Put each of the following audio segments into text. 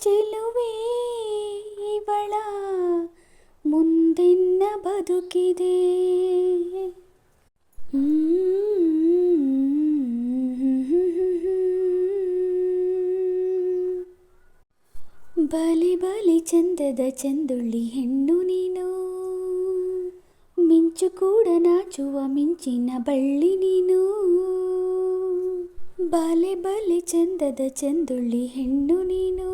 ಚೆಲುವೆ ಇವಳ ಮುಂದಿನ ಬದುಕಿದೆ. ಬಲಿ ಬಲಿ ಚಂದದ ಚಂದುಳ್ಳಿ ಹೆಣ್ಣು ನೀನು, ಮಿಂಚು ಕೂಡ ನಾಚುವ ಮಿಂಚಿನ ಬಳ್ಳಿ ನೀನು. ಬಲೆ ಬಲೆ ಚಂದದ ಚಂದುಳ್ಳಿ ಹೆಣ್ಣು ನೀನು,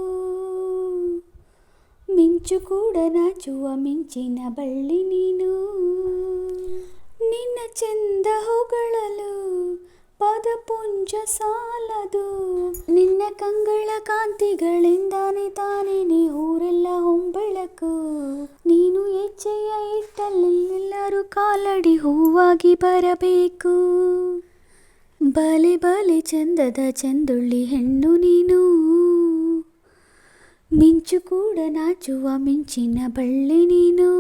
ಮಿಂಚು ಕೂಡ ನಾಚುವ ಮಿಂಚಿನ ಬಳ್ಳಿ ನೀನು. ನಿನ್ನ ಚಂದ ಹೊಗಳಲು ಪದಪುಂಜ ಸಾಲದು, ನಿನ್ನ ಕಂಗಳ ಕಾಂತಿಗಳಿಂದಾನೆ ತಾನೇನೆ ಊರೆಲ್ಲ ಹೊಂಬೆಳಕು. ನೀನು ಹೆಜ್ಜೆಯ ಇಟ್ಟಲ್ಲೆಲ್ಲರೂ ಕಾಲಡಿ ಹೂವಾಗಿ ಬರಬೇಕು. ಬಲೆ ಬಲೆ ಚಂದದ ಚಂದುಳ್ಳಿ ಹೆಣ್ಣು ನೀನು, ಮಿಂಚು ಕೂಡ ನಾಚುವ ಮಿಂಚಿನ ಬಳ್ಳಿ ನೀನು.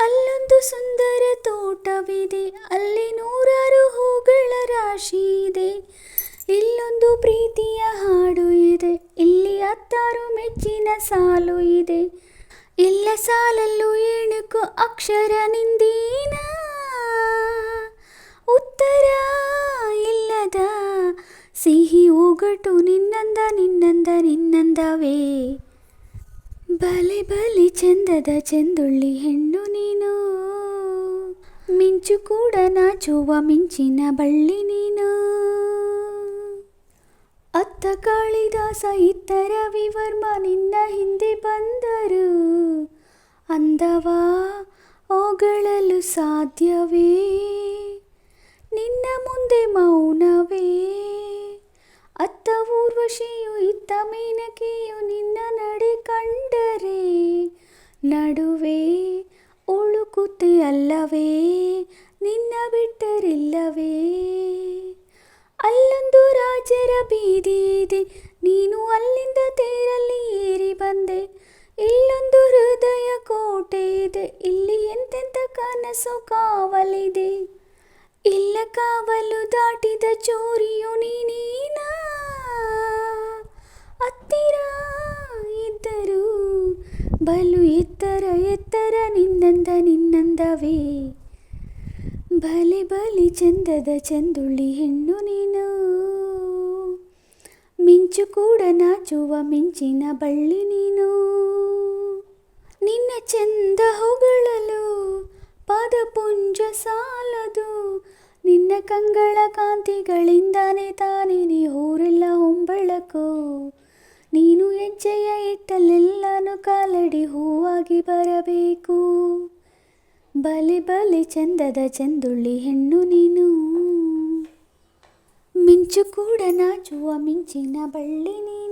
ಅಲ್ಲೊಂದು ಸುಂದರ ತೋಟವಿದೆ, ಅಲ್ಲಿ ನೂರಾರು ಹೂಗಳ ರಾಶಿ ಇದೆ. ಇಲ್ಲೊಂದು ಪ್ರೀತಿಯ ಹಾಡು ಇದೆ, ಇಲ್ಲಿ 10 ಮೆಚ್ಚಿನ ಸಾಲು ಇದೆ. ಎಲ್ಲ ಸಾಲಲ್ಲೂ ಏಣುಕು ಅಕ್ಷರ ನಿಂದೀನ, ಉತ್ತರ ಇಲ್ಲದ ಸಿಹಿ ಒಗಟು ನಿನ್ನಂದ ನಿನ್ನಂದ ನಿನ್ನಂದವೇ. ಬಲೆ ಬಲೆ ಚಂದದ ಚಂದುಳ್ಳಿ ಹೆಣ್ಣು ನೀನು, ಮಿಂಚು ಕೂಡ ನಾಚುವ ಮಿಂಚಿನ ಬಳ್ಳಿ ನೀನು. ಅತ್ತ ಕಾಳಿದಾಸ ಇತ್ತ ರವಿವರ್ಮ ನಿನ್ನ ಹಿಂದೆ ಬಂದರು, ಅಂದವ ಹೊಗಳಲು ಸಾಧ್ಯವೇ? ನಿನ್ನ ಮುಂದೆ ಮೌನವೇ. ಅತ್ತ ಊರ್ವಶಿಯು ಇತ್ತ ಮೇನಕೆಯು ನಿನ್ನ ನಡೆ ಕಂಡರೆ ನಡುವೆ ಉಳುಕುತ್ತೆ ಅಲ್ಲವೇ? ನಿನ್ನ ಬಿಟ್ಟರಿಲ್ಲವೇ? ಅಲ್ಲೊಂದು ರಾಜರ ಬೀದಿ ಇದೆ, ನೀನು ಅಲ್ಲಿಂದ ತೇರಲ್ಲಿ ಏರಿ ಬಂದೆ. ಇಲ್ಲೊಂದು ಹೃದಯ ಕೋಟೆ ಇದೆ, ಇಲ್ಲಿ ಎಂತೆಂಥ ಕನಸು ಕಾವಲಿದೆ. ಇಲ್ಲ ಕಾವಲು ದಾಟಿದ ಚೋರಿಯು ನೀನೀನ, ಹತ್ತಿರ ಇದ್ದರೂ ಬಲು ಎತ್ತರ ಎತ್ತರ ನಿನ್ನಂದ ನಿನ್ನಂದವೇ. ಬಲೆ ಬಲೆ ಚಂದದ ಚಂದುಳ್ಳಿ ಹೆಣ್ಣು ನೀನು, ಮಿಂಚು ಕೂಡ ನಾಚುವ ಮಿಂಚಿನ ಬಳ್ಳಿ ನೀನು. ನಿನ್ನ ಚಂದ ಹೊಗಳಲು ಪದಪುಂಜ ಸಾಲದು, ನಿನ್ನ ಕಂಗಳ ಕಾಂತಿಗಳಿಂದಾನೆ ತಾನೇನೆ ಊರೆಲ್ಲ ಹೊಂಬೆಳಕು. ನೀನು ಹೆಜ್ಜೆಯ ಇಟ್ಟಲ್ಲೆಲ್ಲನೂ ಕಾಲಡಿ ಹೂವಾಗಿ ಬರಬೇಕು. ಬಲೆ ಬಲೆ ಚಂದದ ಚಂದುಳ್ಳಿ ಹೆಣ್ಣು ನೀನು, ಮಿಂಚು ಕೂಡ ನಾಚುವ ಮಿಂಚಿನ ಬಳ್ಳಿ ನೀನು.